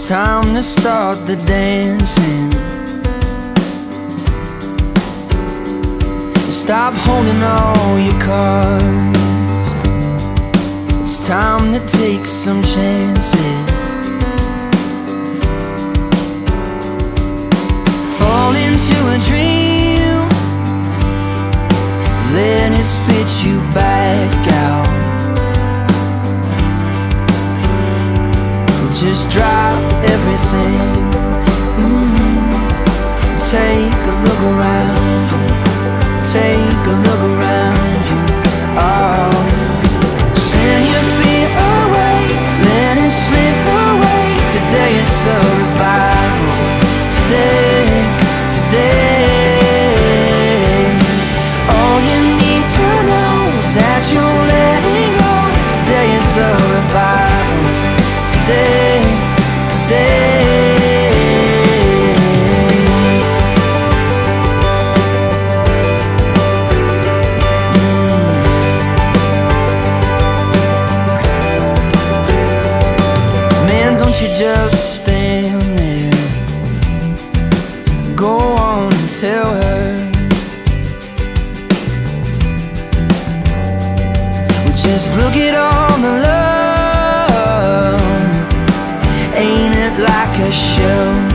time to start the dancing. Stop holding all your cards. It's time to take some chances. Fall into a dream, let it spit you back out. Just drop everything. Take a look around you. Take a look around you. Oh, send your fear away, let it slip away. Today is a revival. Today. All you need to know is that you're letting go. Today is a revival. Today. Man, don't you just stand there. Go on and tell her. Well, just look at all the love. Ain't it like a show?